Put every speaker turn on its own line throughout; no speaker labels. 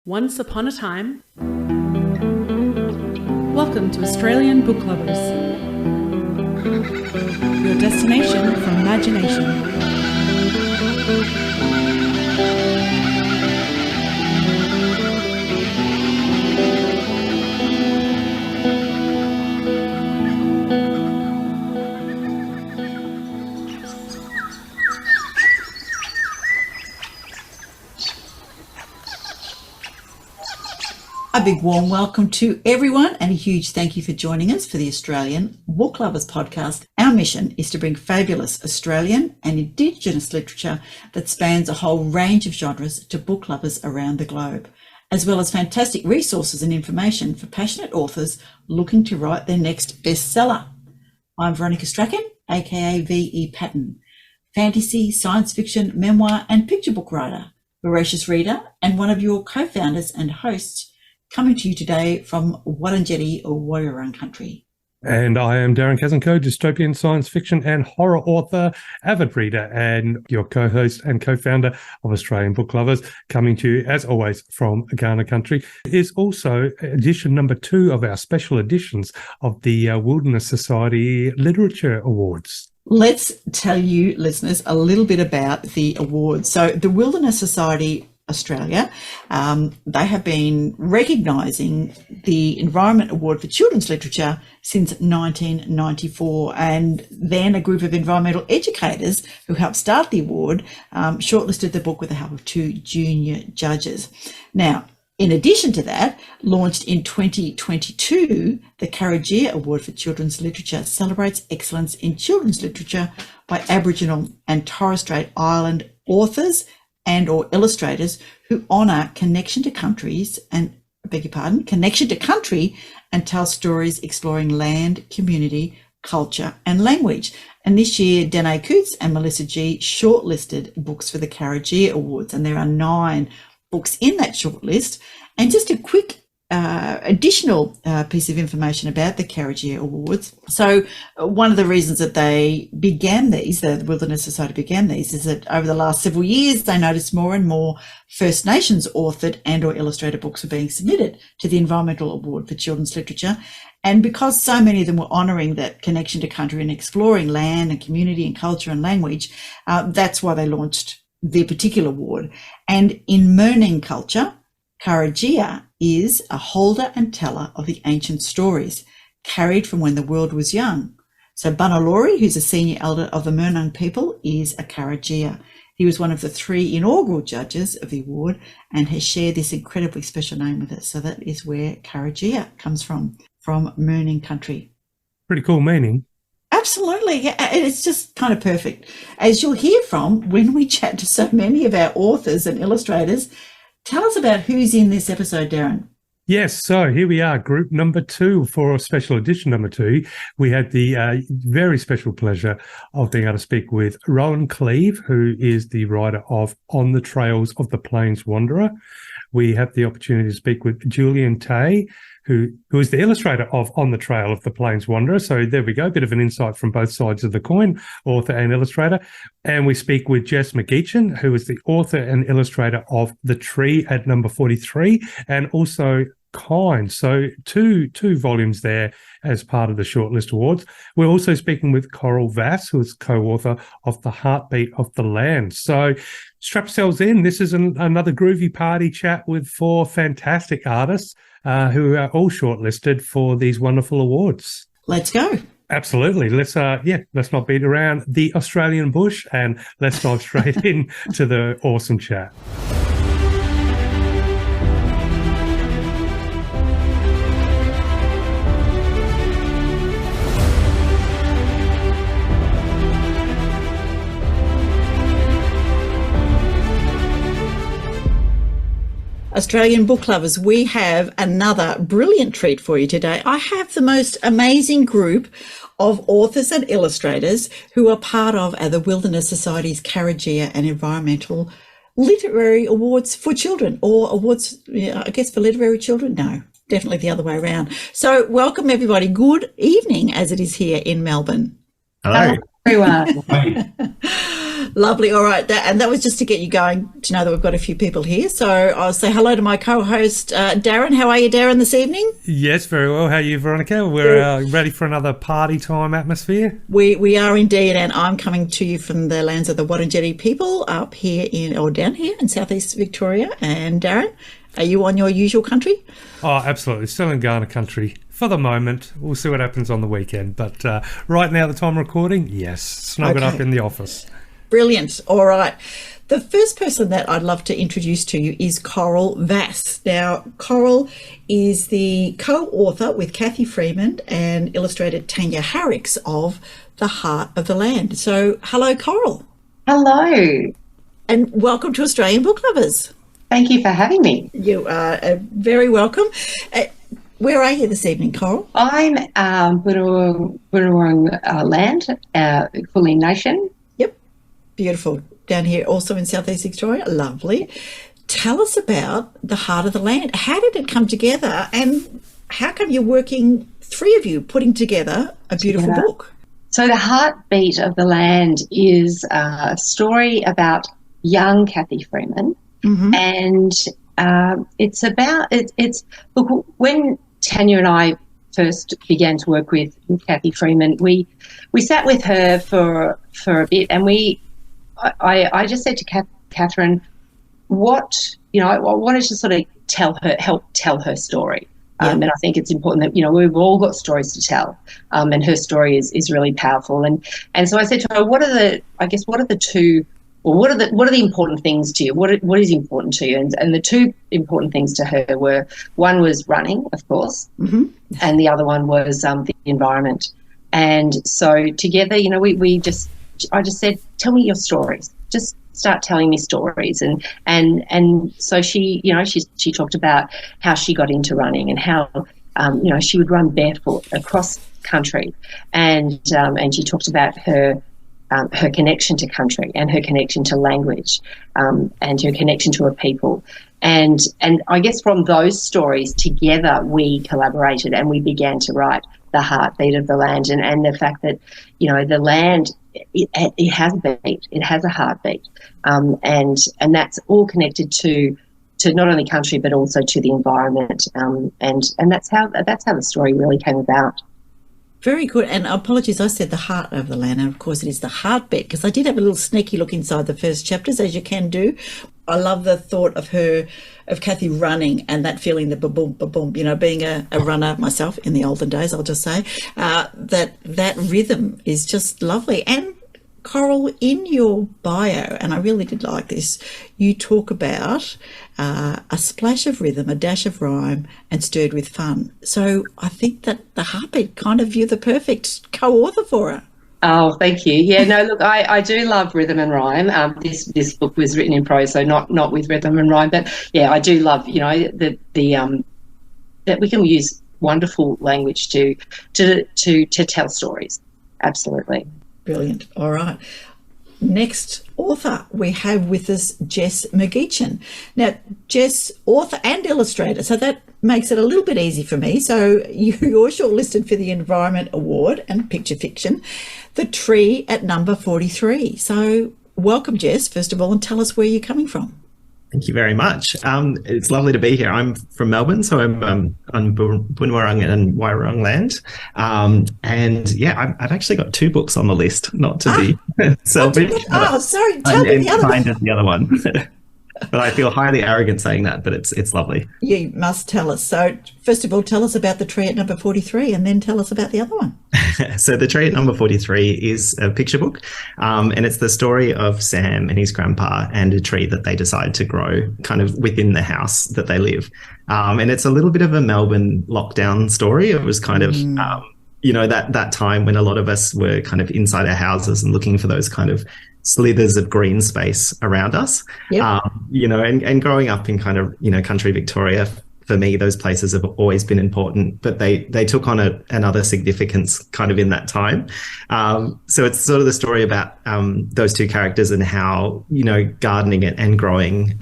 Once upon a time. Welcome to Australian Book Lovers, your destination for imagination.
A big warm welcome to everyone and a huge thank you for joining us for the Australian Book Lovers podcast. Our mission is to bring fabulous Australian and Indigenous literature that spans a whole range of genres to book lovers around the globe, as well as fantastic resources and information for passionate authors looking to write their next bestseller. I'm Veronica Strachan, aka V.E. Patton, fantasy, science fiction, memoir and picture book writer, voracious reader and one of your co-founders and hosts, coming to you today from Wurundjeri or Wurrung country.
And I am Darren Kazanko, dystopian science fiction and horror author, avid reader, and your co-host and co-founder of Australian Book Lovers, coming to you, as always, from Ghana country. It is also edition number 2 of our special editions of the Wilderness Society Literature Awards.
Let's tell you, listeners, a little bit about the awards. So the Wilderness Society Australia, they have been recognising the Environment Award for Children's Literature since 1994, and then a group of environmental educators who helped start the award shortlisted the book with the help of 2 junior judges. Now, in addition to that, launched in 2022, the Karajia Award for Children's Literature celebrates excellence in children's literature by Aboriginal and Torres Strait Island authors and or illustrators who honour connection to country and tell stories exploring land, community, culture and language. And this year, Danae Coots and Melissa G shortlisted books for the Karajia Awards, and there are 9 books in that shortlist. And just a quick additional piece of information about the Karajia Awards. So one of the reasons that they began these, the Wilderness Society began these, is that over the last several years, they noticed more and more First Nations authored and or illustrated books were being submitted to the Environmental Award for Children's Literature. And because so many of them were honouring that connection to country and exploring land and community and culture and language, that's why they launched their particular award. And in Mirning culture, Karajia is a holder and teller of the ancient stories carried from when the world was young. So Bunalori, who's a senior elder of the Mirning people, is a Karajia. He was one of the 3 inaugural judges of the award and has shared this incredibly special name with us. So that is where Karajia comes from Mirning country.
Pretty cool meaning.
Absolutely. It's just kind of perfect. As you'll hear from when we chat to so many of our authors and illustrators. Tell us about who's in this episode, Darren.
Yes, so here we are, group number 2 for special edition number 2. We had the very special pleasure of being able to speak with Rohan Cleave, who is the writer of On the Trails of the Plains Wanderer. We had the opportunity to speak with Julian, who is the illustrator of On the Trail of the Plains Wanderer. So there we go, a bit of an insight from both sides of the coin, author and illustrator. And we speak with Jess McGeachin, who is the author and illustrator of The Tree at number 43, and also Kind. So two volumes there as part of the Shortlist Awards. We're also speaking with Coral Vass, who is co-author of The Heartbeat of the Land. So strap yourselves in. This is another groovy party chat with 4 fantastic artists who are all shortlisted for these wonderful awards.
Let's go.
Absolutely. Let's not beat around the Australian bush and let's dive straight into the awesome chat.
Australian book lovers, we have another brilliant treat for you today. I have the most amazing group of authors and illustrators who are part of the Wilderness Society's Karajia and Environmental Literary Awards for Children, or awards, I guess, for literary children. No, definitely the other way around. So welcome everybody. Good evening, as it is here in Melbourne.
Hello.
Everyone. Lovely. All right. That was just to get you going to know that we've got a few people here. So I'll say hello to my co-host, Darren. How are you, Darren, this evening?
Yes, very well. How are you, Veronica? We're ready for another party time atmosphere.
We are indeed, and I'm coming to you from the lands of the Wurundjeri people up here down here in southeast Victoria. And Darren, are you on your usual country?
Oh, absolutely. Still in Ghana country for the moment. We'll see what happens on the weekend. But right now, the time of recording, yes, snuggled up in the office.
Brilliant. All right. The first person that I'd love to introduce to you is Coral Vass. Now, Coral is the co-author with Kathy Freeman and illustrator Tanya Harricks of The Heart of the Land. So, hello, Coral.
Hello.
And welcome to Australian Book Lovers.
Thank you for having me.
You are very welcome. Where are you this evening, Coral?
I'm Burrawong land, Kulin Nation.
Yep. Beautiful. Down here also in southeast Victoria. Lovely. Tell us about The Heart of the Land. How did it come together, and how come you're working, three of you, putting together a beautiful book?
So The Heartbeat of the Land is a story about young Kathy Freeman. Mm-hmm. And it's about, look, when Tanya and I first began to work with Kathy Freeman, we sat with her for a bit, and I just said to Catherine, I wanted to sort of help tell her story. And I think it's important that, we've all got stories to tell, and her story is really powerful. And so I said to her, what are the important things to you? What is important to you? And the two important things to her were, one was running, of course, mm-hmm. and the other one was the environment. And so together, I just said, tell me your stories. Just start telling me stories. And so she talked about how she got into running and how, she would run barefoot across country. And she talked about her connection to country and her connection to language, and her connection to her people. And I guess from those stories together, we collaborated and we began to write The Heartbeat of the Land, and the fact that, the land, it has a beat, it has a heartbeat, and that's all connected to not only country but also to the environment, and that's how the story really came about.
Very good. And apologies, I said The Heart of the Land, and of course it is the heartbeat, because I did have a little sneaky look inside the first chapters, as you can do. I love the thought of Kathy running and that feeling, the ba-boom, ba-boom, being a runner myself in the olden days, I'll just say, that rhythm is just lovely. And Coral, in your bio, and I really did like this, you talk about a splash of rhythm, a dash of rhyme, and stirred with fun. So I think that The Heartbeat kind of, you're the perfect co-author for it.
Oh, thank you. Yeah, no, look, I do love rhythm and rhyme. This book was written in prose, so not with rhythm and rhyme. But yeah, I do love, that we can use wonderful language to tell stories. Absolutely.
Brilliant. All right. Next author we have with us Jess McGeachin. Now, Jess, author and illustrator, so that makes it a little bit easy for me. So you're shortlisted for the Environment Award and Picture Fiction, The Tree at number 43. So welcome, Jess, first of all, and tell us where you're coming from.
Thank you very much. It's lovely to be here. I'm from Melbourne, so I'm on Bunurong and Wairarong land. And yeah, I've actually got two books on the list, not to be selfish.
Sorry, tell me the other one.
The other one. But I feel highly arrogant saying that, but it's lovely.
You must tell us. So first of all, tell us about The Tree at number 43, and then tell us about the other one.
So The Tree at number 43 is a picture book, and it's the story of Sam and his grandpa and a tree that they decide to grow kind of within the house that they live. And it's a little bit of a Melbourne lockdown story. It was kind of, that time when a lot of us were kind of inside our houses and looking for those kind of slithers of green space around us. Yep. And growing up in kind of, country Victoria, for me, those places have always been important, but they took on another significance kind of in that time. So it's sort of the story about those two characters and how, gardening it and growing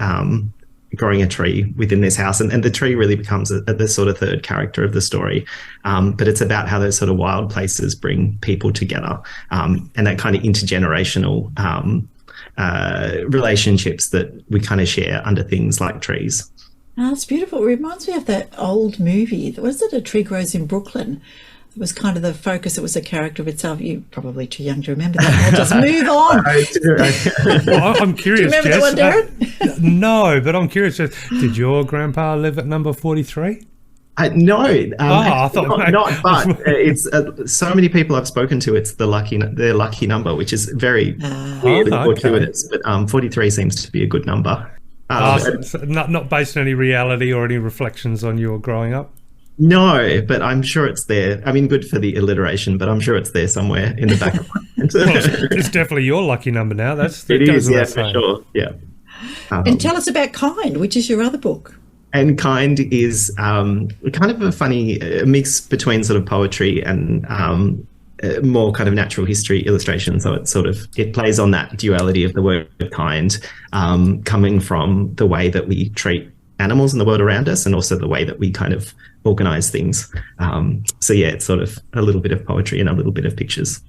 a tree within this house. And the tree really becomes the sort of third character of the story. But it's about how those sort of wild places bring people together, and that kind of intergenerational relationships that we kind of share under things like trees.
Oh, it's beautiful. It reminds me of that old movie. Was it A Tree Grows in Brooklyn? It was kind of the focus. It was a character of itself. You're probably too young to remember that. I'll just move on.
Well, I'm curious,
Do you remember
Jess.
that one, Darren?
No, but I'm curious. Jess, did your grandpa live at number 43?
No,
I thought
not. But it's so many people I've spoken to. It's their lucky number, which is very weird and fortuitous. But 43 seems to be a good number.
So not based on any reality or any reflections on your growing up.
No, but I'm sure it's there. I mean, good for the alliteration, but I'm sure it's there somewhere in the back of my mind.
Well, it's definitely your lucky number now.
It is, yeah, for sure. Yeah.
And tell us about Kind, which is your other book.
And Kind is kind of a funny mix between sort of poetry and more kind of natural history illustration. So it plays on that duality of the word kind, coming from the way that we treat animals in the world around us and also the way that we kind of organize things. So yeah, it's sort of a little bit of poetry and a little bit of pictures.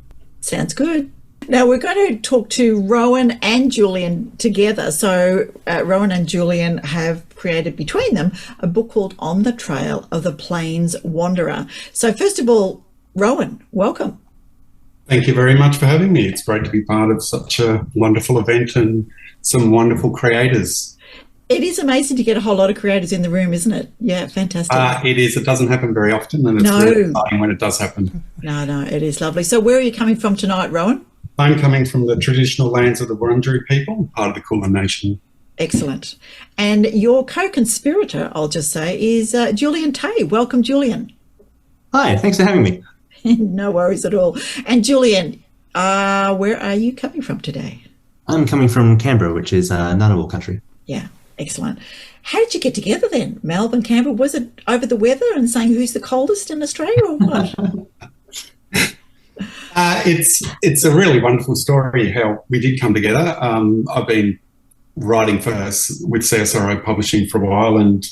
Sounds good. Now we're going to talk to Rohan and Julian together. So Rohan and Julian have created between them a book called On the Trail of the Plains Wanderer. So first of all, Rohan, welcome.
Thank you very much for having me. It's great to be part of such a wonderful event and some wonderful creators.
It is amazing to get a whole lot of creators in the room, isn't it? Yeah, fantastic.
It is. It doesn't happen very often, and it's really exciting when it does happen.
No, it is lovely. So where are you coming from tonight, Rohan?
I'm coming from the traditional lands of the Wurundjeri people, part of the Kulin Nation.
Excellent. And your co-conspirator, I'll just say, is Julian Tay. Welcome, Julian.
Hi, thanks for having me.
No worries at all. And Julian, where are you coming from today?
I'm coming from Canberra, which is Ngunnawal country.
Yeah, excellent. How did you get together then? Melbourne, Canberra, was it over the weather and saying who's the coldest in Australia or what?
It's a really wonderful story how we did come together. I've been writing with CSRO Publishing for a while, and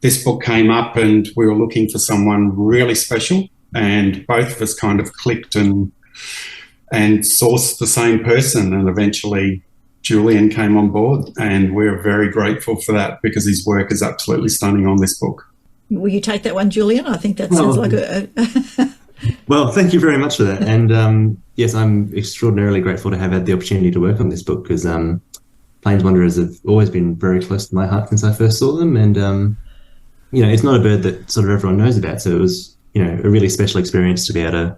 this book came up and we were looking for someone really special, and both of us kind of clicked and sourced the same person, and eventually Julian came on board, and we're very grateful for that because his work is absolutely stunning on this book.
Will you take that one, Julian? I think that sounds like a...
Well, thank you very much for that. And yes, I'm extraordinarily grateful to have had the opportunity to work on this book because Plains Wanderers have always been very close to my heart since I first saw them. And, it's not a bird that sort of everyone knows about. So it was, a really special experience to be able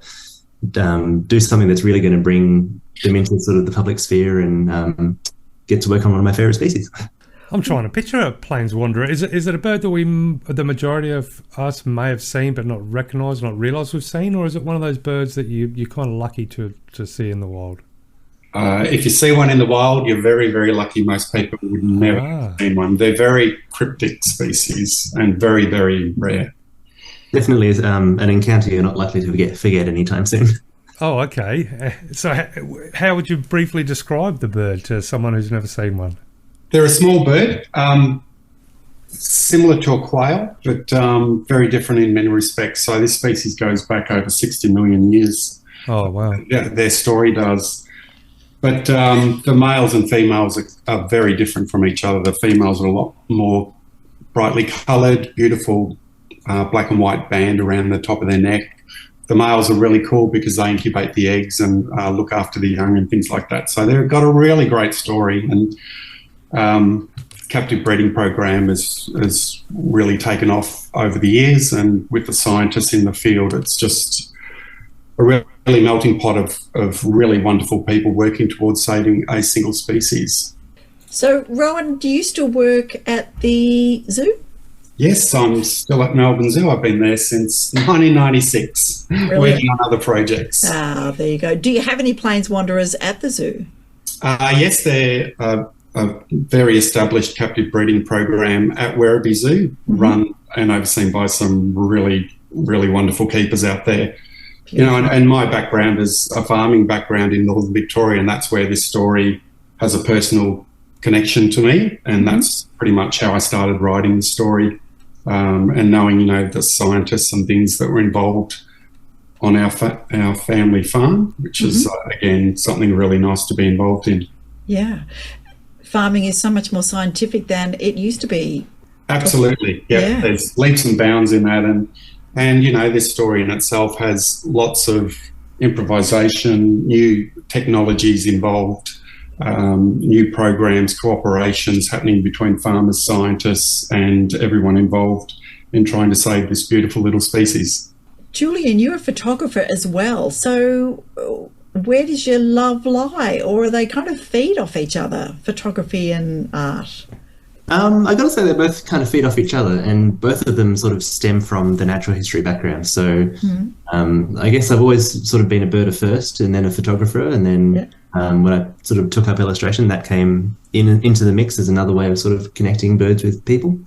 to do something that's really going to bring them into sort of the public sphere and get to work on one of my favourite species.
I'm trying to picture a plains wanderer. Is it a bird that the majority of us may have seen but not recognised, not realised we've seen, or is it one of those birds that you're kind of lucky to see in the wild?
If you see one in the wild, you're very, very lucky. Most people would never have seen one. They're very cryptic species and very, very rare.
Definitely is an encounter you're not likely to forget anytime soon.
Oh, okay. So how would you briefly describe the bird to someone who's never seen one?
They're a small bird, similar to a quail, but very different in many respects. So this species goes back over 60 million years.
Oh, wow.
Yeah, their story does. But the males and females are very different from each other. The females are a lot more brightly coloured, beautiful black and white band around the top of their neck. The males are really cool because they incubate the eggs and look after the young and things like that. So they've got a really great story, and captive breeding program has really taken off over the years, and with the scientists in the field, it's just a really melting pot of really wonderful people working towards saving a single species.
So, Rohan, do you still work at the zoo?
Yes, I'm still at Melbourne Zoo. I've been there since 1996, working on other projects.
Ah, there you go. Do you have any plains wanderers at the zoo?
Yes, they're a very established captive breeding program at Werribee Zoo, run and overseen by some really, really wonderful keepers out there. And my background is a farming background in Northern Victoria, and that's where this story has a personal connection to me, and that's pretty much how I started writing the story, and knowing, the scientists and things that were involved on our family farm, which is, again, something really nice to be involved in.
Yeah. Farming is so much more scientific than it used to be.
Absolutely. Yeah. There's leaps and bounds in that. And, you know, this story in itself has lots of improvisation, new technologies involved, new programs, cooperations happening between farmers, scientists, and everyone involved in trying to save this beautiful little species.
Julian, you're a photographer as well. So where does your love lie? Or are they kind of feed off each other, photography and art?
I got to say they both kind of feed off each other, and both of them sort of stem from the natural history background. So I guess I've always sort of been a birder first and then a photographer. And then when I sort of took up illustration, that came into the mix as another way of sort of connecting birds with people.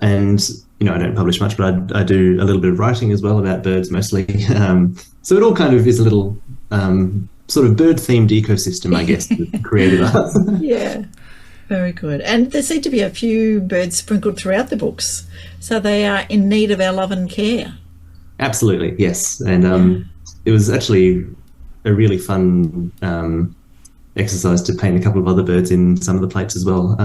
And, you know, I don't publish much, but I do a little bit of writing as well about birds mostly. So it all kind of is a little sort of bird-themed ecosystem, I guess, with creative arts.
Yeah. Very good. And there seem to be a few birds sprinkled throughout the books. So they are in need of our love and care.
Absolutely, yes. And it was actually a really fun exercise to paint a couple of other birds in some of the plates as well.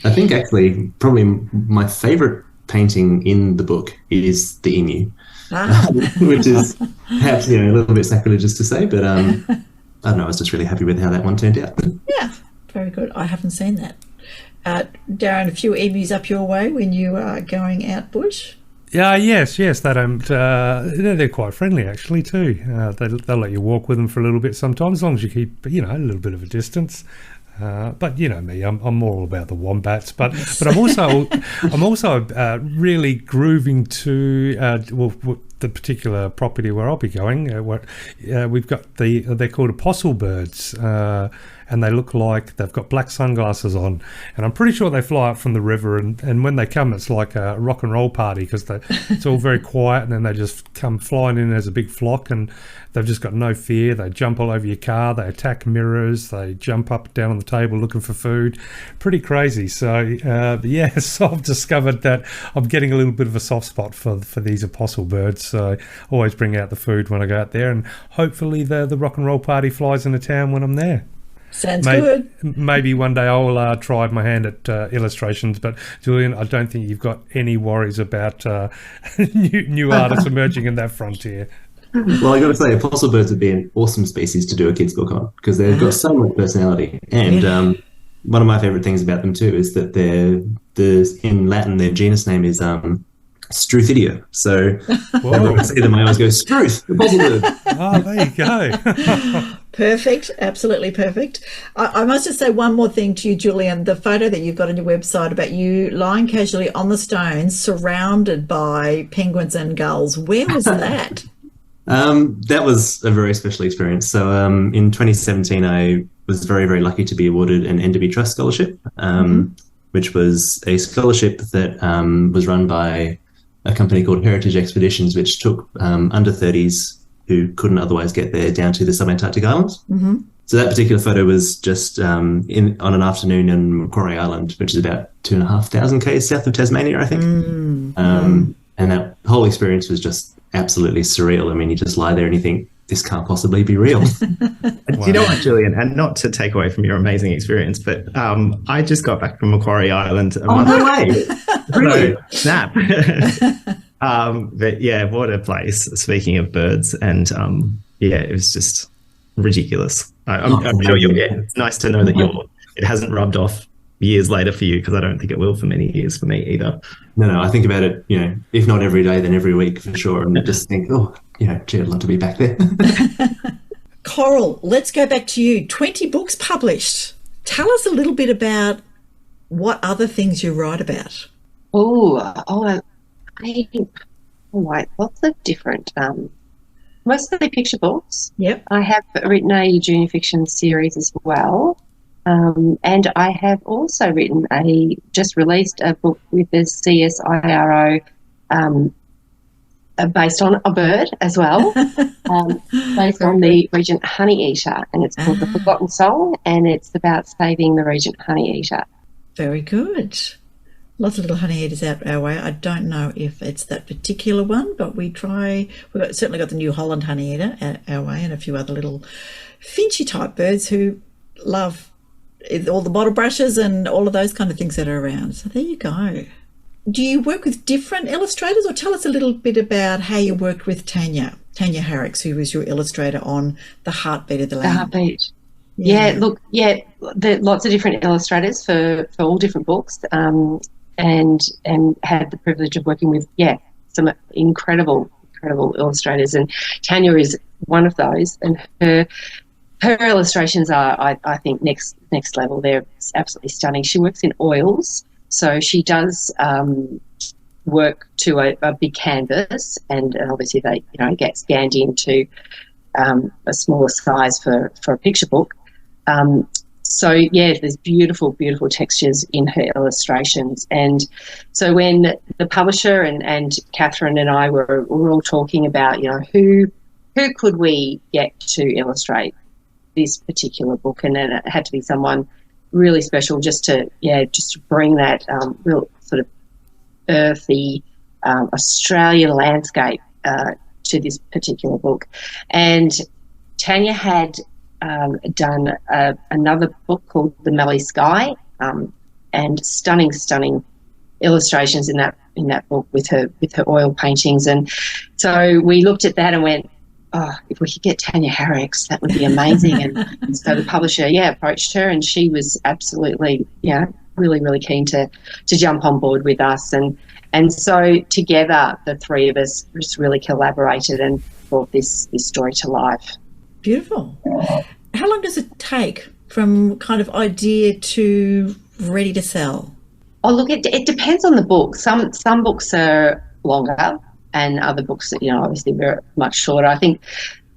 I think actually probably my favourite painting in the book is the emu, which is perhaps, you know, a little bit sacrilegious to say, but I don't know, I was just really happy with how that one turned out.
Yeah. Very good. I haven't seen that. Darren, a few emus up your way when you are going out bush?
Yes. They don't. They're quite friendly actually too. They'll let you walk with them for a little bit sometimes, as long as you keep, you know, a little bit of a distance. But you know me, I'm more all about the wombats. But I'm also really grooving to the particular property where I'll be going. We've got they're called apostle birds. And they look like they've got black sunglasses on. And I'm pretty sure they fly up from the river. And when they come, it's like a rock and roll party because it's all very quiet. And then they just come flying in as a big flock. And they've just got no fear. They jump all over your car. They attack mirrors. They jump up and down on the table looking for food. Pretty crazy. So, so I've discovered that I'm getting a little bit of a soft spot for these apostle birds. So I always bring out the food when I go out there. And hopefully the rock and roll party flies into town when I'm there.
Sounds good.
Maybe one day I'll try my hand at illustrations, but Julian, I don't think you've got any worries about new artists emerging in that frontier.
Well, I got to say, apostle birds would be an awesome species to do a kids' book on because they've got so much personality. And one of my favourite things about them too is that in Latin their genus name is Struthidia. So whenever I see them, I always go, Struth, apostle bird.
Oh, there you go.
Perfect, absolutely perfect. I must just say one more thing to you, Julian. The photo that you've got on your website about you lying casually on the stones surrounded by penguins and gulls. Where was that?
That was a very special experience. So in 2017, I was very, very lucky to be awarded an Enderby Trust Scholarship, which was a scholarship that was run by a company called Heritage Expeditions, which took under 30s who couldn't otherwise get there down to the subantarctic islands. Mm-hmm. So that particular photo was just on an afternoon in Macquarie Island, which is about 2,500 k's south of Tasmania, I think. And that whole experience was just absolutely surreal. I mean, you just lie there and you think, this can't possibly be real.
Do you know what, Julian? And not to take away from your amazing experience, but I just got back from Macquarie Island.
No way!
Really? Snap. But yeah, what a place. Speaking of birds, and it was just ridiculous. I'm sure you'll get. It's nice to know that it hasn't rubbed off years later for you, because I don't think it will for many years for me either.
No, I think about it, if not every day, then every week for sure. And I just think, gee, I'd love to be back there.
Coral, let's go back to you. 20 books published. Tell us a little bit about what other things you write about.
I write lots of different, mostly picture books.
Yep. I
have written a junior fiction series as well. And I have also just released a book with the CSIRO based on a bird as well, based on the regent honeyeater, and it's called The Forgotten Song, and it's about saving the regent honeyeater.
Very good. Lots of little honeyeaters out our way. I don't know if it's that particular one, but we've certainly got the New Holland honeyeater out our way, and a few other little finchy type birds who love all the bottle brushes and all of those kind of things that are around. So there you go. Do you work with different illustrators, or tell us a little bit about how you worked with Tanya Harricks, who was your illustrator on The Heartbeat of the Land?
The Heartbeat. Yeah, look, there are lots of different illustrators for all different books, and had the privilege of working with, some incredible illustrators, and Tanya is one of those, and her illustrations are, I think, next level. They're absolutely stunning. She works in oils, so she does work to a big canvas, and obviously they get scanned into a smaller size for a picture book. So there's beautiful textures in her illustrations, and so when the publisher and Catherine and I were all talking about who could we get to illustrate this particular book, and then it had to be someone really special just to bring that real sort of earthy Australian landscape to this particular book. And Tanya had done another book called The Melly Sky, and stunning illustrations in that book with her oil paintings. And so we looked at that and went, if we could get Tanya Harricks, that would be amazing. And so the publisher approached her, and she was absolutely really keen to jump on board with us, and so together the three of us just really collaborated and brought this story to life.
Beautiful. How long does it take from kind of idea to ready to sell?
Oh, look, it depends on the book. Some books are longer, and other books, obviously very much shorter. I think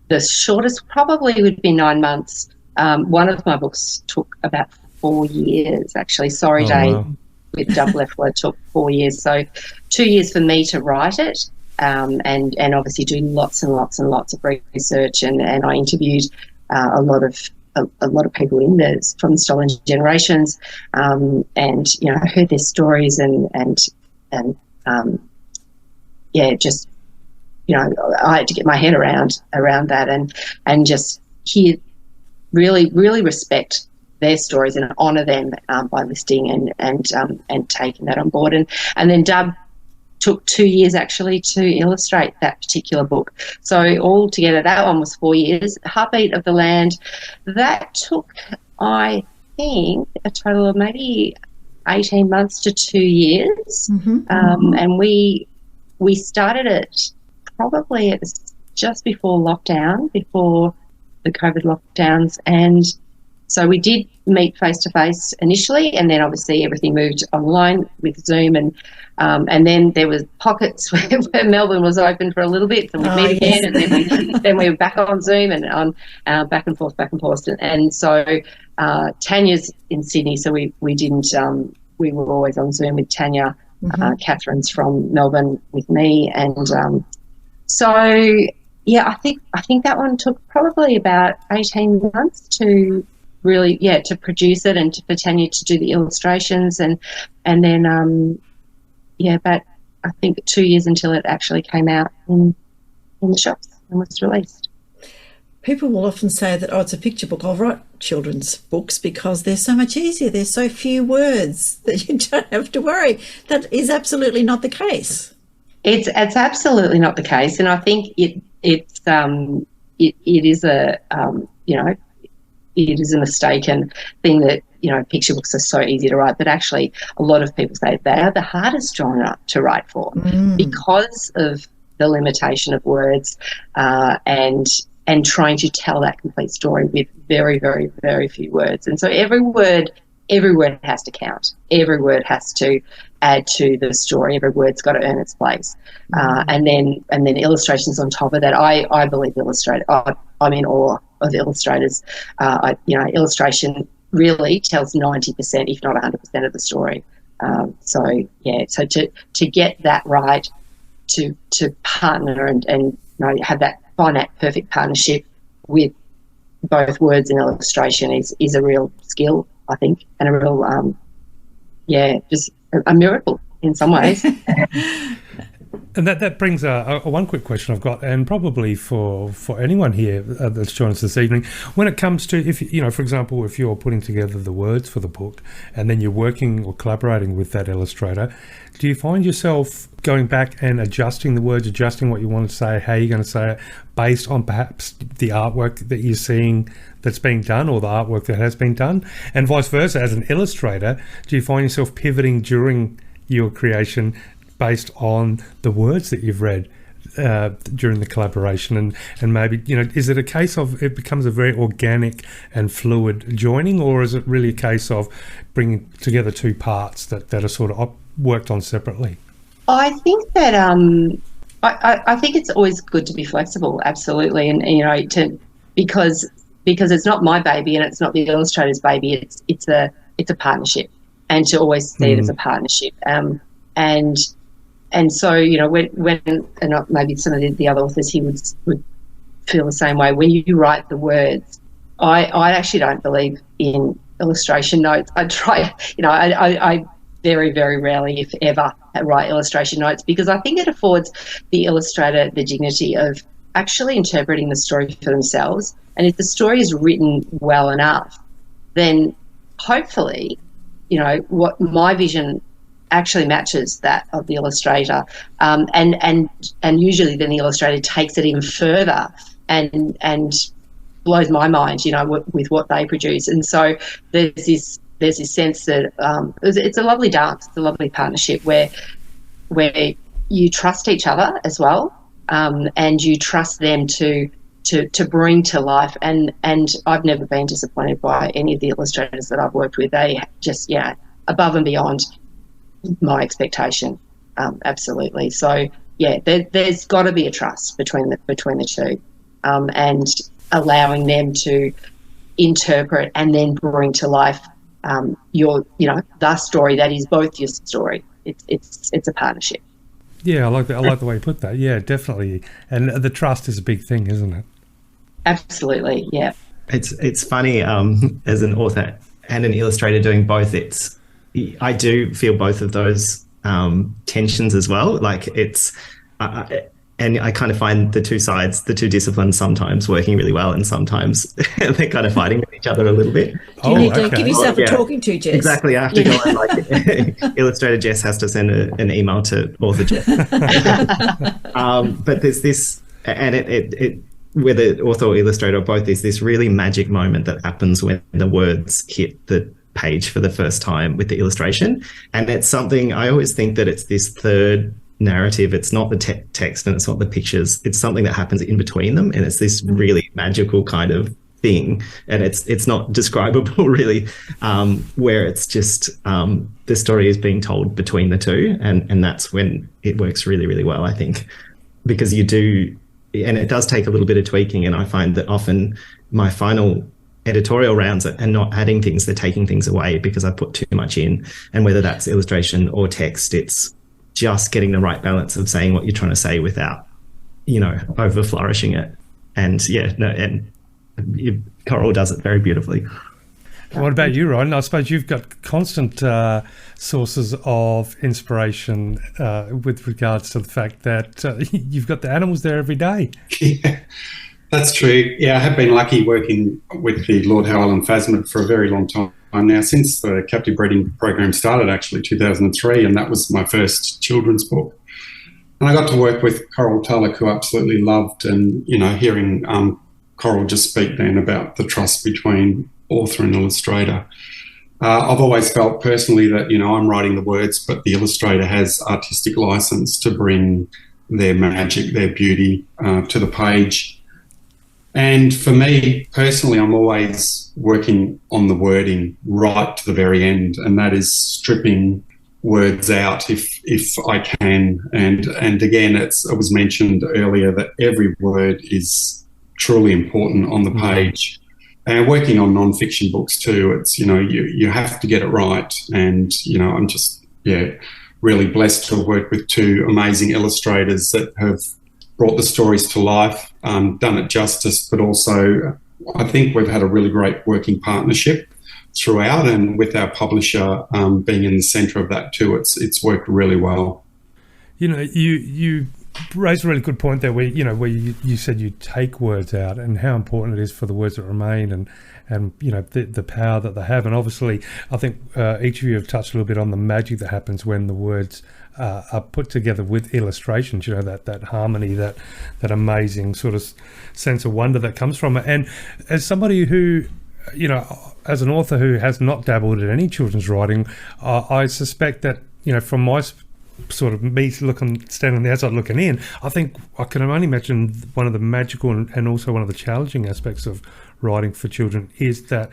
the shortest probably would be 9 months. One of my books took about 4 years, actually. Sorry Day
wow.
with Double F Word took 4 years. So 2 years for me to write it, and obviously do lots and lots and lots of research, and I interviewed a lot of people in this from the Stolen Generations, and I heard their stories and just I had to get my head around that and just hear really respect their stories and honour them by listing and taking that on board, and then Dub took 2 years actually to illustrate that particular book. So altogether, that one was 4 years. Heartbeat of the Land, that took, I think, a total of maybe 18 months to 2 years. And we started it probably it was just before lockdown, before the COVID lockdowns, and so we did meet face-to-face initially, and then obviously everything moved online with Zoom, and then there was pockets where Melbourne was open for a little bit, so we'd meet again, and then we were back on Zoom and on back and forth, and so Tanya's in Sydney, so we didn't we were always on Zoom with Tanya. Catherine's from Melbourne with me, and so I think that one took probably about 18 months to really to produce it, and for Tanya to do the illustrations, and then but I think 2 years until it actually came out in the shops and was released.
People will often say that, it's a picture book. I'll write children's books because they're so much easier. There's so few words that you don't have to worry. That is absolutely not the case.
It's absolutely not the case, and I think it is a it is a mistaken thing that picture books are so easy to write, but actually a lot of people say they are the hardest genre to write for because of the limitation of words and trying to tell that complete story with very, very, very few words. And so every word has to count. Every word has to add to the story. Every word's got to earn its place. And then illustrations on top of that. I believe I'm in awe of illustrators. Illustration really tells 90%, if not 100% of the story. So to get that right, to partner and find that perfect partnership with both words and illustration is a real skill, I think, and a real just a miracle in some ways.
And that brings a one quick question I've got, and probably for anyone here that's joined us this evening. When it comes to, if for example, if you're putting together the words for the book and then you're working or collaborating with that illustrator, do you find yourself going back and adjusting the words, adjusting what you want to say, how you're going to say it, based on perhaps the artwork that you're seeing that's being done or the artwork that has been done? And vice versa, as an illustrator, do you find yourself pivoting during your creation based on the words that you've read during the collaboration, and maybe is it a case of it becomes a very organic and fluid joining, or is it really a case of bringing together two parts that are sort of worked on separately?
I think that I think it's always good to be flexible, absolutely, and because it's not my baby and it's not the illustrator's baby. It's a partnership, and to always see it as a partnership. And so, when and maybe some of the other authors here would feel the same way. When you write the words, I actually don't believe in illustration notes. I try, I very, very rarely, if ever, write illustration notes, because I think it affords the illustrator the dignity of actually interpreting the story for themselves. And if the story is written well enough, then hopefully, what my vision actually matches that of the illustrator, and usually then the illustrator takes it even further and blows my mind, with what they produce. And so there's this sense that it's a lovely dance, it's a lovely partnership where you trust each other as well, and you trust them to bring to life. And I've never been disappointed by any of the illustrators that I've worked with. They just above and beyond my expectation, absolutely. So there's got to be a trust between the two, and allowing them to interpret and then bring to life the story that is both your story. It's a partnership.
Yeah, I like that. I like the way you put that. Yeah, definitely. And the trust is a big thing, isn't it?
Absolutely. Yeah.
It's funny, as an author and an illustrator doing both. I do feel both of those tensions as well. Like and I kind of find the two sides, the two disciplines, sometimes working really well, and sometimes they're kind of fighting with each other a little bit.
You need to give yourself a talking to, Jess.
Exactly. I have to go and illustrator Jess has to send an email to author Jess. But there's this, and it whether author or illustrator or both, is this really magic moment that happens when the words hit the page for the first time with the illustration. And it's something, I always think that it's this third narrative. It's not the text and it's not the pictures. It's something that happens in between them, and it's this really magical kind of thing. And it's not describable really, where it's just the story is being told between the two, and that's when it works really, really well, I think, because you do, and it does take a little bit of tweaking. And I find that often my final editorial rounds are not adding things, they're taking things away because I put too much in. And whether that's illustration or text, it's just getting the right balance of saying what you're trying to say without, over flourishing it. And Coral does it very beautifully.
What about you, Rohan? I suppose you've got constant sources of inspiration with regards to the fact that you've got the animals there every day.
Yeah, that's true. Yeah, I have been lucky working with the Lord Howe Island Phasmid for a very long time now, since the captive breeding program started, actually 2003, and that was my first children's book. And I got to work with Coral Tulloch, who I absolutely loved, and hearing Coral just speak then about the trust between author and illustrator. I've always felt personally that I'm writing the words, but the illustrator has artistic license to bring their magic, their beauty to the page. And for me personally, I'm always working on the wording right to the very end, and that is stripping words out if I can. And again, it was mentioned earlier that every word is truly important on the page. And working on non-fiction books too, it's you have to get it right. And I'm just really blessed to have worked with two amazing illustrators that have brought the stories to life, done it justice, but also I think we've had a really great working partnership throughout, and with our publisher being in the centre of that too, it's worked really well.
You raised a really good point there, where you said you take words out and how important it is for the words that remain, and the power that they have. And obviously, I think each of you have touched a little bit on the magic that happens when the words are put together with illustrations. That harmony, that amazing sort of sense of wonder that comes from it. And as somebody who, as an author who has not dabbled in any children's writing, I suspect that from my sort of me standing on the outside looking in, I think I can only imagine one of the magical and also one of the challenging aspects of writing for children is that,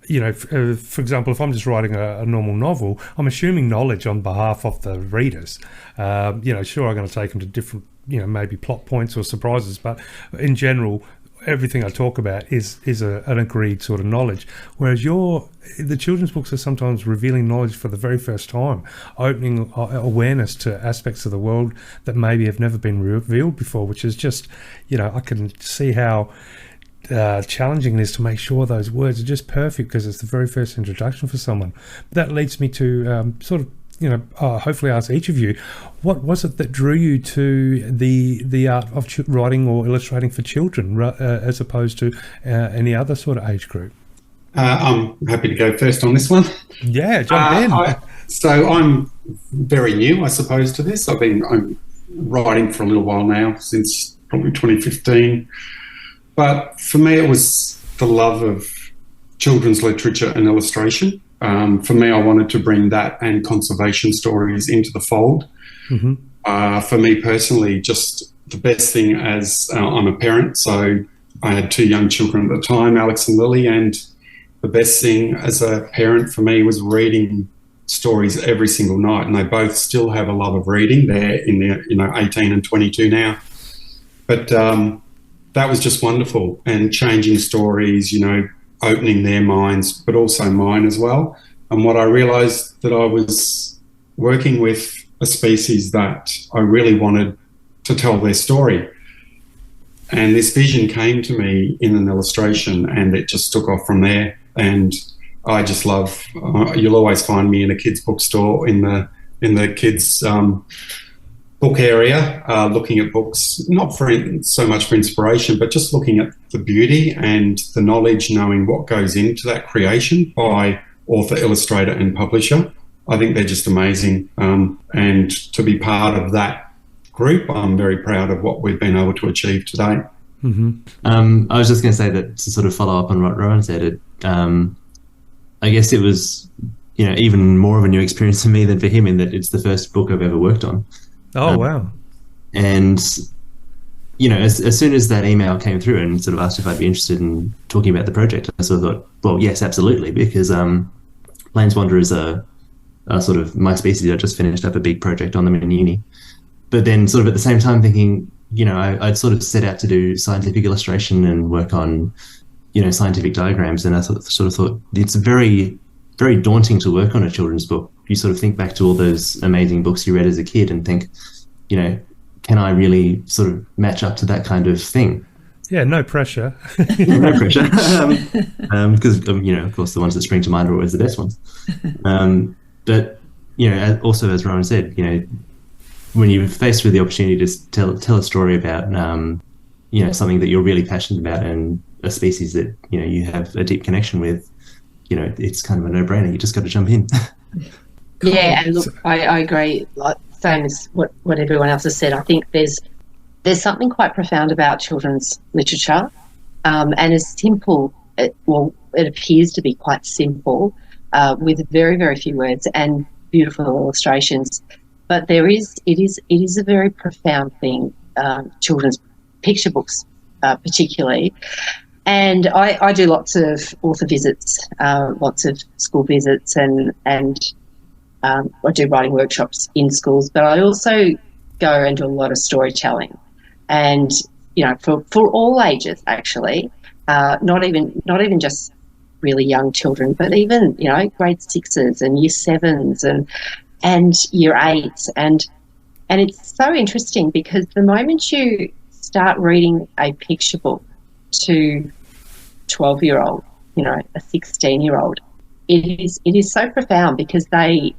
for example, if I'm just writing a normal novel, I'm assuming knowledge on behalf of the readers. Sure, I'm going to take them to different, maybe plot points or surprises, but in general, everything I talk about is an agreed sort of knowledge. Whereas the children's books are sometimes revealing knowledge for the very first time, opening awareness to aspects of the world that maybe have never been revealed before, which is just, I can see how challenging it is to make sure those words are just perfect because it's the very first introduction for someone. That leads me to hopefully ask each of you, what was it that drew you to the art of writing or illustrating for children as opposed to any other sort of age group?
I'm happy to go first on this one.
Yeah, jump in.
So I'm very new, I suppose, to this. I'm writing for a little while now, since probably 2015. But for me, it was the love of children's literature and illustration. For me, I wanted to bring that and conservation stories into the fold. Mm-hmm. For me personally, just the best thing as I'm a parent, so I had 2 young children at the time, Alex and Lily, and the best thing as a parent for me was reading stories every single night, and they both still have a love of reading. They're in their 18 and 22 now. But that was just wonderful, and changing stories, opening their minds, but also mine as well. And what I realised that I was working with a species that I really wanted to tell their story. And this vision came to me in an illustration, and it just took off from there. And I just love, you'll always find me in a kids bookstore in the kids book area, looking at books, not so much for inspiration, but just looking at the beauty and the knowledge, knowing what goes into that creation by author, illustrator and publisher. I think they're just amazing. And to be part of that group, I'm very proud of what we've been able to achieve today.
Mm-hmm. I was just going to say that to sort of follow up on what Rohan said, I guess it was, even more of a new experience for me than for him, in that it's the first book I've ever worked on.
Oh, wow.
And, as soon as that email came through and sort of asked if I'd be interested in talking about the project, I sort of thought, well, yes, absolutely, because Plains Wanderers are sort of my species. I just finished up a big project on them in uni. But then sort of at the same time thinking, I'd sort of set out to do scientific illustration and work on, scientific diagrams. And I sort of thought it's very, very daunting to work on a children's book. You sort of think back to all those amazing books you read as a kid and think, can I really sort of match up to that kind of thing?
Yeah, no pressure.
No pressure. Because, of course, the ones that spring to mind are always the best ones. But, also, as Rohan said, when you're faced with the opportunity to tell a story about, something that you're really passionate about and a species that, you have a deep connection with, it's kind of a no-brainer. You just got to jump in.
Yeah, and look, I agree. Like, same as what everyone else has said. I think there's something quite profound about children's literature, and as simple. It appears to be quite simple, with very, very few words and beautiful illustrations. But it is a very profound thing. Children's picture books, particularly. And I do lots of author visits, lots of school visits, and I do writing workshops in schools, but I also go and do a lot of storytelling, and for all ages actually, not even just really young children, but even grade 6s and year 7s and year 8s, and it's so interesting because the moment you start reading a picture book to 12-year-old, a 16-year-old, it is so profound because they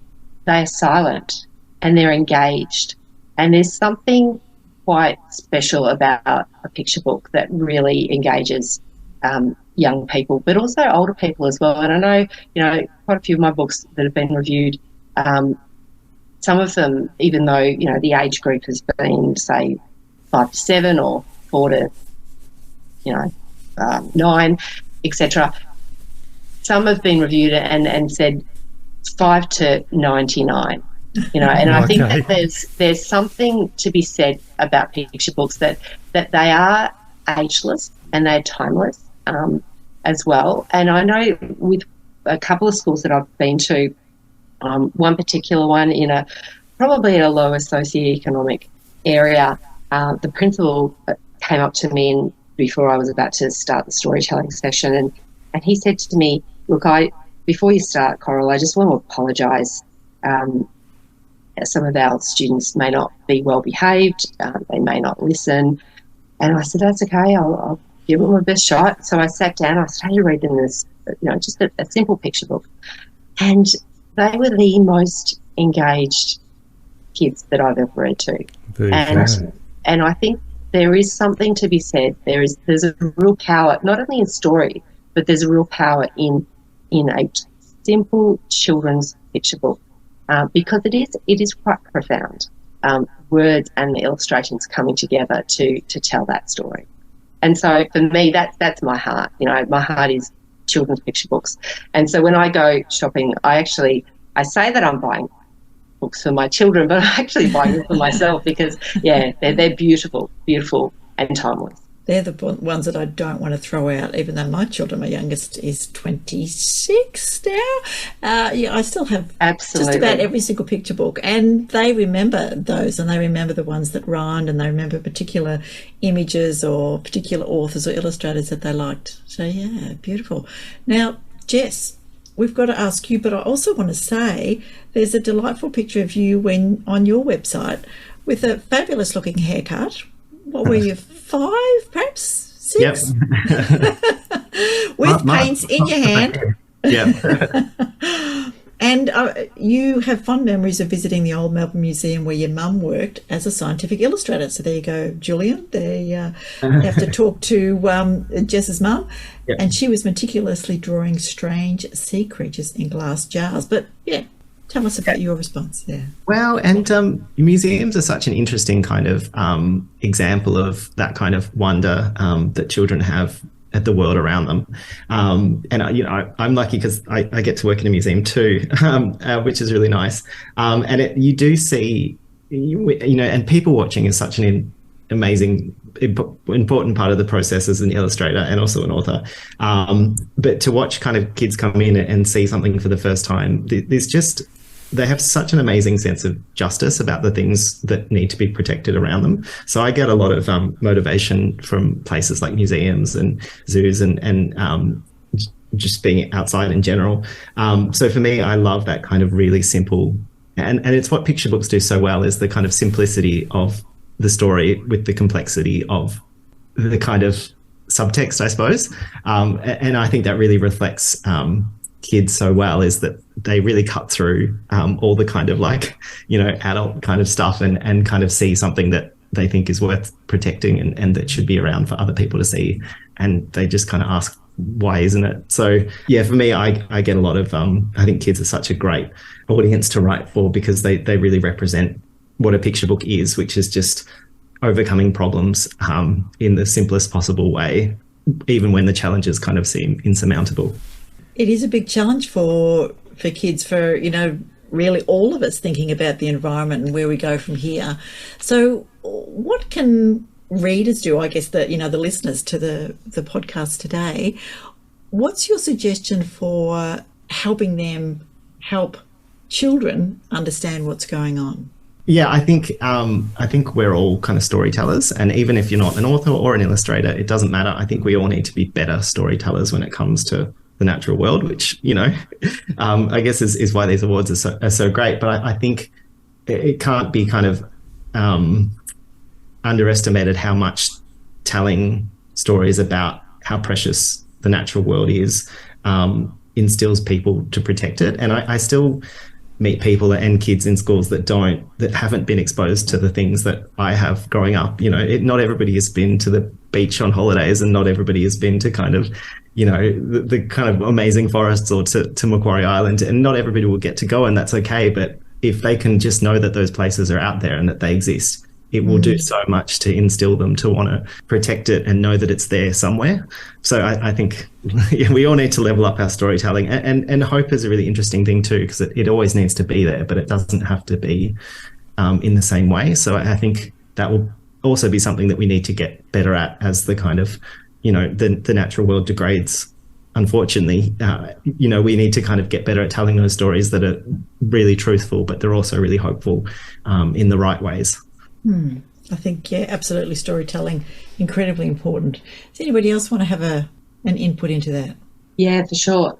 are silent and they're engaged And there's something quite special about a picture book that really engages young people, but also older people as well. And I know, quite a few of my books that have been reviewed, some of them, even though, the age group has been, say, 5 to 7 or 4 to, 9, etc., some have been reviewed and said 5 to 99. And I think that there's something to be said about picture books that they are ageless and they're timeless as well. And I know with a couple of schools that I've been to, one particular one probably in a lower socioeconomic area, the principal came up to me before I was about to start the storytelling session, and he said to me, "Look, before you start, Coral, I just want to apologise. Some of our students may not be well behaved, they may not listen." And I said, "That's okay, I'll give it my best shot." So I sat down, I started reading this, just a simple picture book. And they were the most engaged kids that I've ever read to. And I think there is something to be said. There's a real power, not only in story, but there's a real power in a simple children's picture book. Because it is quite profound, words and the illustrations coming together to tell that story. And so for me, that's my heart. My heart is children's picture books. And so when I go shopping, I say that I'm buying books for my children, but I'm actually buying them for myself because, they're beautiful, beautiful and timeless.
They're the ones that I don't want to throw out, even though my children, my youngest is 26 now. I still have just about every single picture book, and they remember those, and they remember the ones that rhymed, and they remember particular images or particular authors or illustrators that they liked. So, yeah, beautiful. Now, Jess, we've got to ask you, but I also want to say there's a delightful picture of you on your website with a fabulous looking haircut. What were you, 5, perhaps 6?
Yep.
With paints in your hand.
Yeah.
And you have fond memories of visiting the Old Melbourne Museum where your mum worked as a scientific illustrator. So there you go, Julian. There you have to talk to Jess's mum. Yep. And she was meticulously drawing strange sea creatures in glass jars. But, yeah, tell us about your response there.
Well, and museums are such an interesting kind of example of that kind of wonder that children have at the world around them. And I'm lucky because I get to work in a museum too, which is really nice. And you do see, and people watching is such an amazing, important part of the process as an illustrator and also an author. But to watch kind of kids come in and see something for the first time, they have such an amazing sense of justice about the things that need to be protected around them. So I get a lot of motivation from places like museums and zoos and just being outside in general. So for me, I love that kind of really simple, and it's what picture books do so well, is the kind of simplicity of the story with the complexity of the kind of subtext, I suppose. And I think that really reflects kids so well, is that they really cut through all the kind of adult kind of stuff and kind of see something that they think is worth protecting and that should be around for other people to see. And they just kind of ask, why isn't it? So yeah, for me, I get a lot of, I think kids are such a great audience to write for because they really represent what a picture book is, which is just overcoming problems in the simplest possible way, even when the challenges kind of seem insurmountable.
It is a big challenge for kids, for, really all of us thinking about the environment and where we go from here. So what can readers do, I guess, the listeners to the podcast today? What's your suggestion for helping them help children understand what's going on?
Yeah, I think we're all kind of storytellers, and even if you're not an author or an illustrator, it doesn't matter. I think we all need to be better storytellers when it comes to the natural world, which, I guess is why these awards are so great. But I think it can't be kind of underestimated how much telling stories about how precious the natural world is instills people to protect it. And I still meet people and kids in schools that haven't been exposed to the things that I have growing up. You know, not everybody has been to the beach on holidays, and not everybody has been to kind of, you know, the kind of amazing forests or to Macquarie Island, and not everybody will get to go, and that's okay. But if they can just know that those places are out there and that they exist, it will do so much to instill them to want to protect it and know that it's there somewhere. So I think we all need to level up our storytelling, and hope is a really interesting thing too, because it always needs to be there, but it doesn't have to be in the same way. So I think that will also be something that we need to get better at as the kind of, you know, the natural world degrades. Unfortunately, you know, we need to kind of get better at telling those stories that are really truthful, but they're also really hopeful in the right ways.
I think, yeah, absolutely. Storytelling, incredibly important. Does anybody else want to have an input into that?
Yeah, for sure.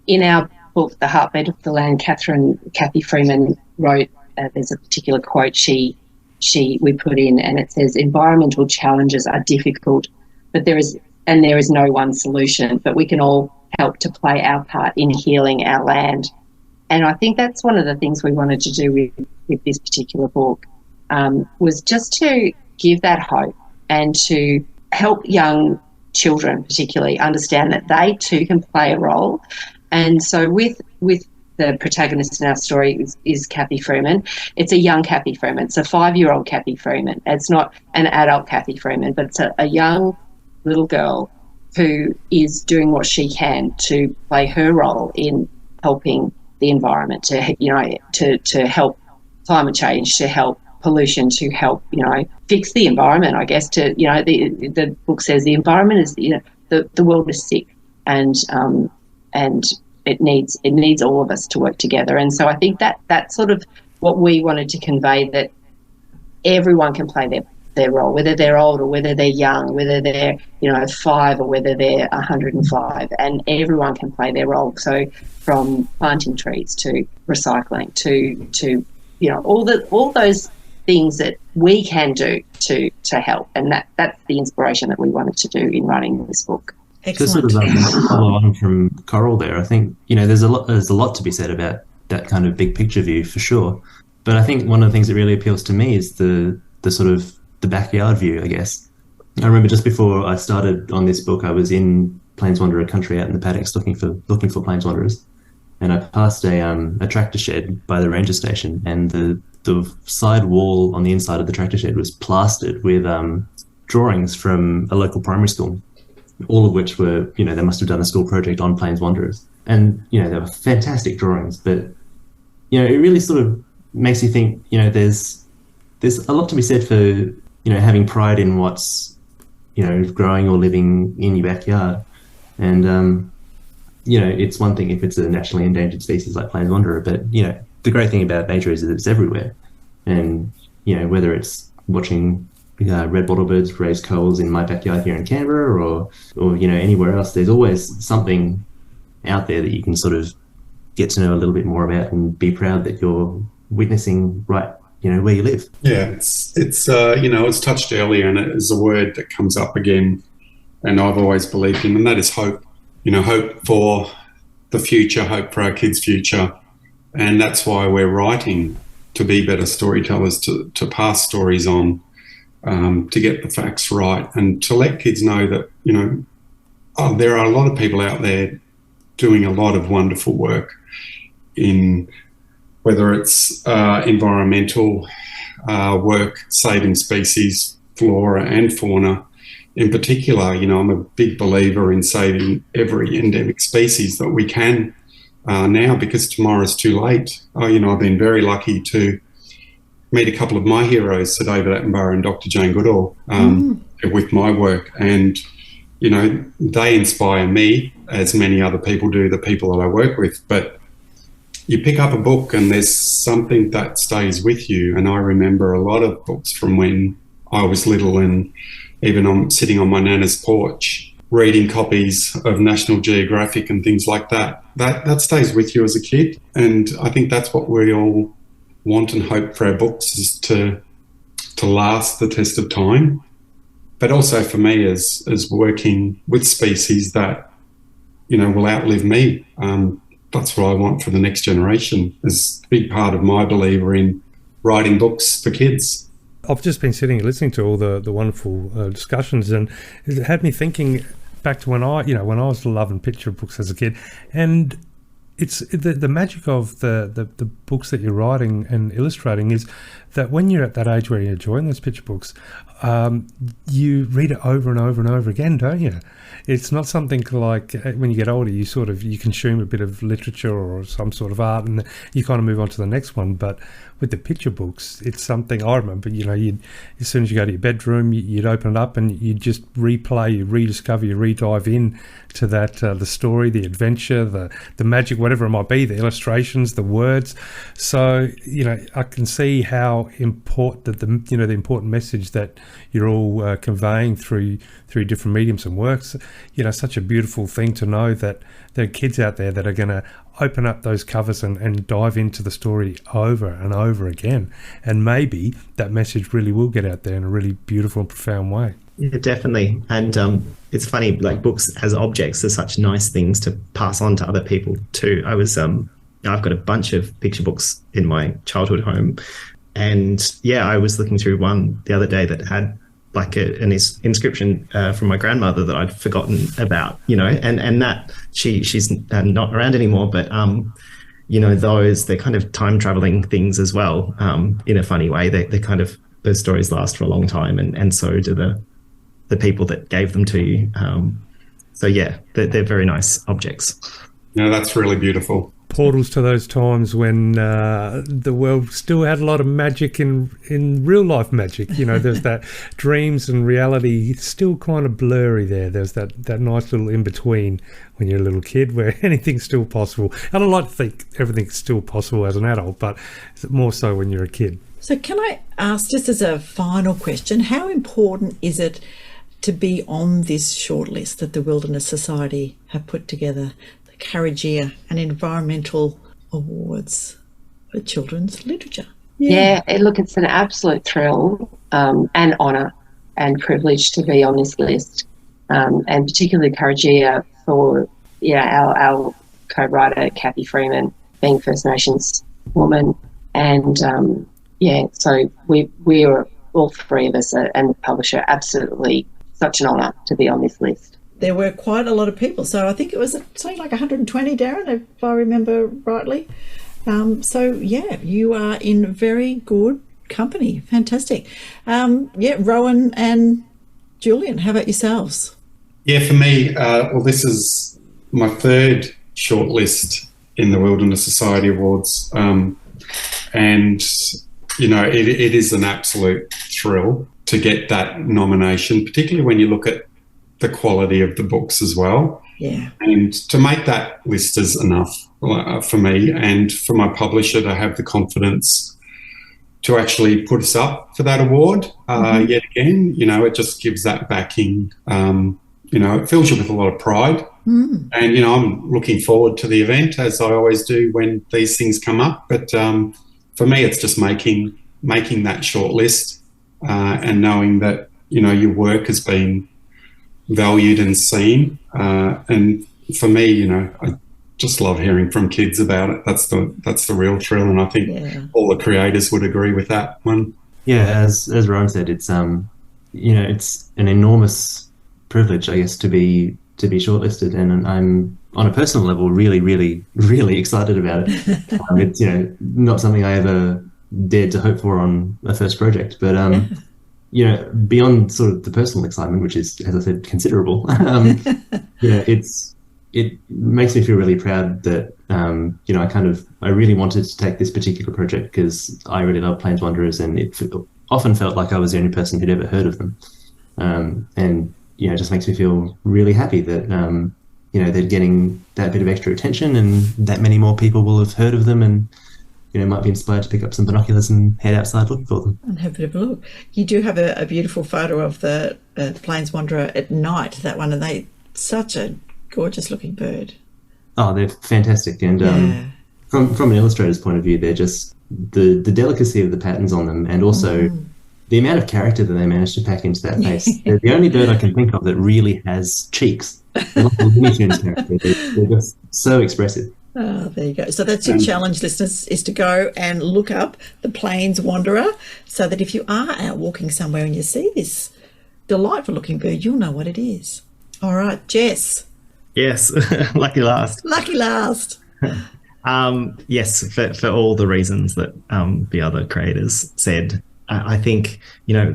In our book, The Heartbeat of the Land, Kathy Freeman wrote, there's a particular quote we put in, and it says, environmental challenges are difficult, but there is no one solution, but we can all help to play our part in healing our land. And I think that's one of the things we wanted to do with this particular book, was just to give that hope and to help young children particularly understand that they too can play a role. And so with the protagonist in our story is Kathy Freeman. It's a young Kathy Freeman. It's a 5-year-old Kathy Freeman. It's not an adult Kathy Freeman, but it's a young little girl who is doing what she can to play her role in helping the environment, to help climate change, to help pollution, to help, you know, fix the environment, I guess. To, you know, the book says the environment is, you know, the world is sick, and it needs all of us to work together. And so I think that's sort of what we wanted to convey, that everyone can play their role, whether they're old or whether they're young, whether they're, you know, 5 or whether they're 105, and everyone can play their role. So from planting trees to recycling to you know, all those things that we can do to help, and that's the inspiration that we wanted to do in writing this book.
Excellent.
To sort of follow on from Coral there, I think, you know, there's a lot to be said about that kind of big picture view for sure. But I think one of the things that really appeals to me is the sort of the backyard view, I guess. I remember just before I started on this book, I was in Plains Wanderer country out in the paddocks looking for Plains Wanderers, and I passed a tractor shed by the ranger station, and the side wall on the inside of the tractor shed was plastered with drawings from a local primary school, all of which were, you know, they must have done a school project on Plains Wanderers. And, you know, they were fantastic drawings, but, you know, it really sort of makes you think, you know, there's a lot to be said for, you know, having pride in what's, you know, growing or living in your backyard. And, you know, it's one thing if it's a nationally endangered species like Plains Wanderer, but, you know, the great thing about nature is that it's everywhere. And, you know, whether it's watching red bottlebirds raise coals in my backyard here in Canberra or, you know, anywhere else, there's always something out there that you can sort of get to know a little bit more about and be proud that you're witnessing right, you know, where you live.
Yeah, it's you know, it's touched earlier, and it is a word that comes up again, and I've always believed in, and that is hope. You know, hope for the future, hope for our kids' future. And that's why we're writing, to be better storytellers, to pass stories on, to get the facts right, and to let kids know that, you know, there are a lot of people out there doing a lot of wonderful work in whether it's environmental work, saving species, flora and fauna. In particular, you know, I'm a big believer in saving every endemic species that we can now, because tomorrow's too late. You know, I've been very lucky to meet a couple of my heroes, Sir David Attenborough and Dr. Jane Goodall, with my work. And, you know, they inspire me, as many other people do, the people that I work with. But you pick up a book and there's something that stays with you. And I remember a lot of books from when I was little, and even I'm sitting on my nana's porch reading copies of National Geographic and things like that. That stays with you as a kid. And I think that's what we all want and hope for our books, is to last the test of time. But also for me, as working with species that, you know, will outlive me. that's what I want for the next generation. It's a big part of my believer in writing books for kids.
I've just been sitting and listening to all the wonderful discussions, and it had me thinking back to when I was loving picture books as a kid, and it's the magic of the books that you're writing and illustrating is that when you're at that age where you're enjoying those picture books, you read it over and over and over again, don't you? It's not something like when you get older, you consume a bit of literature or some sort of art and you kind of move on to the next one. But with the picture books, it's something I remember, as soon as you go to your bedroom, you'd open it up and you'd just replay, you rediscover, you re-dive in to that, the story, the adventure, the magic, whatever it might be, the illustrations, the words. So, I can see how important the important message that you're all conveying through different mediums and works. Such a beautiful thing to know that there are kids out there that are going to open up those covers and dive into the story over and over again. And maybe that message really will get out there in a really beautiful and profound way.
Yeah, definitely. And it's funny, like books as objects are such nice things to pass on to other people too. I've got a bunch of picture books in my childhood home. And I was looking through one the other day that had like an inscription from my grandmother that I'd forgotten about, and that she's not around anymore, but they're kind of time traveling things as well, in a funny way. They kind of, those stories last for a long time, and so do the people that gave them to you. They're very nice objects.
No, that's really beautiful.
Portals to those times when the world still had a lot of magic in real life magic. There's that dreams and reality still kind of blurry there. There's that nice little in between when you're a little kid where anything's still possible. And I like to think everything's still possible as an adult, but more so when you're a kid.
So can I ask, just as a final question, how important is it to be on this shortlist that the Wilderness Society have put together? Karajia and environmental awards for children's literature.
Look, it's an absolute thrill and honour and privilege to be on this list, and particularly Karajia for our co-writer Kathy Freeman being First Nations woman, and so we are all three of us and the publisher absolutely such an honour to be on this list.
There were quite a lot of people. So I think it was something like 120, Darren, if I remember rightly. You are in very good company. Fantastic. Rohan and Julian, how about yourselves? Yeah,
for me, this is my third shortlist in the Wilderness Society Awards. It is an absolute thrill to get that nomination, particularly when you look at the quality of the books as well.
Yeah.
And to make that list is enough for me and for my publisher to have the confidence to actually put us up for that award yet again. It just gives that backing. It fills you with a lot of pride. And, I'm looking forward to the event, as I always do when these things come up. But for me, it's just making that short list and knowing that, your work has been valued and seen, and for me, I just love hearing from kids about it. That's the real thrill, and I think all the creators would agree with that one.
Yeah, as Rohan said, it's it's an enormous privilege, I guess, to be shortlisted, and I'm on a personal level really, really, really excited about it. It's not something I ever dared to hope for on a first project, but beyond sort of the personal excitement, which is, as I said, considerable, it makes me feel really proud that, I really wanted to take this particular project because I really love Plains Wanderers, and it often felt like I was the only person who'd ever heard of them. It just makes me feel really happy that, they're getting that bit of extra attention and that many more people will have heard of them and, might be inspired to pick up some binoculars and head outside looking for them.
And have a bit of a look. You do have a beautiful photo of the Plains Wanderer at night, that one, and they such a gorgeous looking bird.
Oh, they're fantastic. And from an illustrator's point of view, they're just the delicacy of the patterns on them, and also the amount of character that they managed to pack into that face. They're the only bird I can think of that really has cheeks. They're like a Looney Tunes character. They're just so expressive.
Oh, there you go. So that's your challenge, listeners, is to go and look up the Plains Wanderer, so that if you are out walking somewhere and you see this delightful looking bird, you'll know what it is. All right, Jess.
Yes, lucky last.
Lucky last.
Yes, for all the reasons that the other creators said. I think,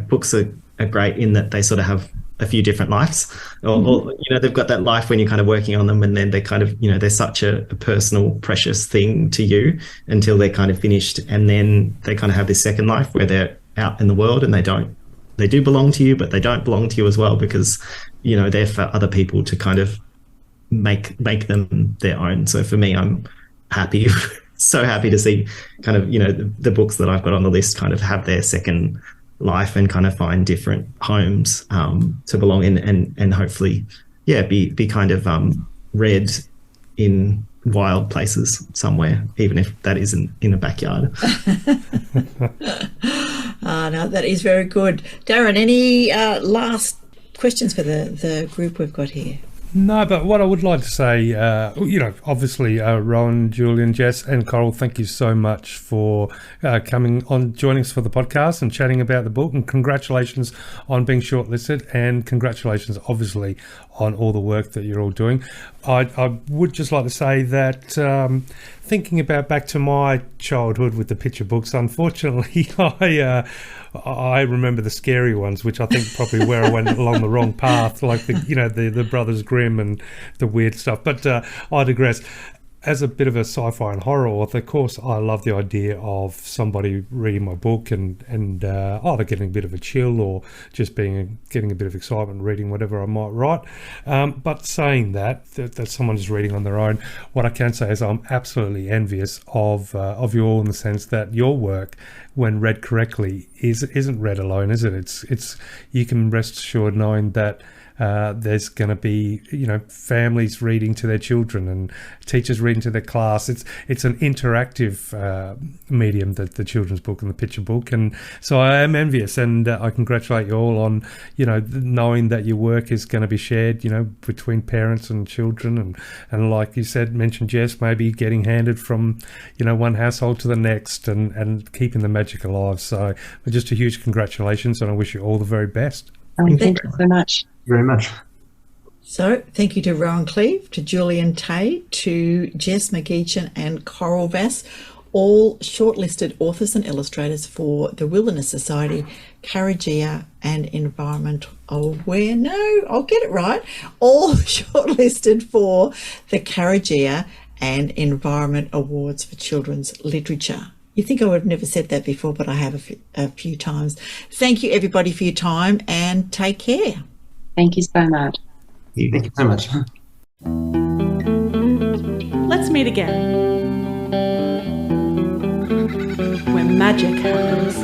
books are great in that they sort of have a few different lives, or they've got that life when you're kind of working on them, and then they kind of, they're such a personal, precious thing to you until they're kind of finished, and then they kind of have this second life where they're out in the world and they do belong to you, but they don't belong to you as well, because they're for other people to kind of make them their own. So for me, I'm happy, so happy to see kind of the books that I've got on the list kind of have their second life and kind of find different homes to belong in, and hopefully be kind of read in wild places somewhere, even if that isn't in a backyard.
No, that is very good. Darren, any last questions for the group we've got here?
No, but what I would like to say, obviously, Rohan, Julian, Jess, and Coral, thank you so much for coming on, joining us for the podcast and chatting about the book. And congratulations on being shortlisted, and congratulations, obviously, on all the work that you're all doing. I would just like to say that thinking back to my childhood with the picture books, unfortunately, I remember the scary ones, which I think probably where I went along the wrong path, like the Brothers Grimm and the weird stuff. But I digress. As a bit of a sci-fi and horror author, of course, I love the idea of somebody reading my book and either getting a bit of a chill or just getting a bit of excitement reading whatever I might write. But saying that someone is reading on their own, what I can say is I'm absolutely envious of you all, in the sense that your work, when read correctly, isn't read alone, is it? It's you can rest assured knowing that there's going to be families reading to their children and teachers reading to their class. It's an interactive medium, the children's book and the picture book, and so I am envious, and I congratulate you all on knowing that your work is going to be shared between parents and children, and like you mentioned, Jess, maybe getting handed from one household to the next, and keeping the magic alive. So just a huge congratulations, and I wish you all the very best.
Thank you so much.
Very much.
So thank you to Rohan Cleave, to Julian Tay, to Jess McGeachin and Coral Vass, all shortlisted authors and illustrators for the Wilderness Society, Karajia and Environmental Aware. No, I'll get it right. All shortlisted for the Karajia and Environment Awards for Children's Literature. You think I would have never said that before, but I have a few times. Thank you, everybody, for your time, and take care.
Thank you so much.
Thank you so much.
Let's meet again when magic happens.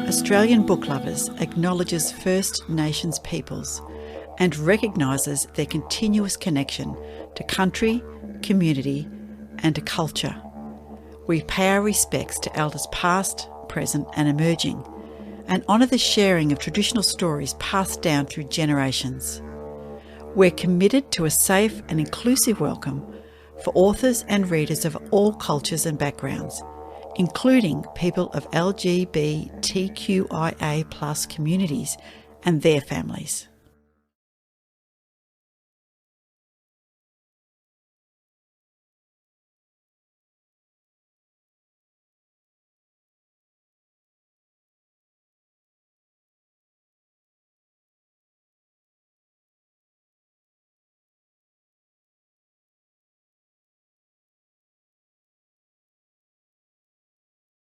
Australian Book Lovers acknowledges First Nations peoples and recognises their continuous connection to country, community and to culture. We pay our respects to elders past, present and emerging, and honour the sharing of traditional stories passed down through generations. We're committed to a safe and inclusive welcome for authors and readers of all cultures and backgrounds, including people of LGBTQIA+ communities and their families.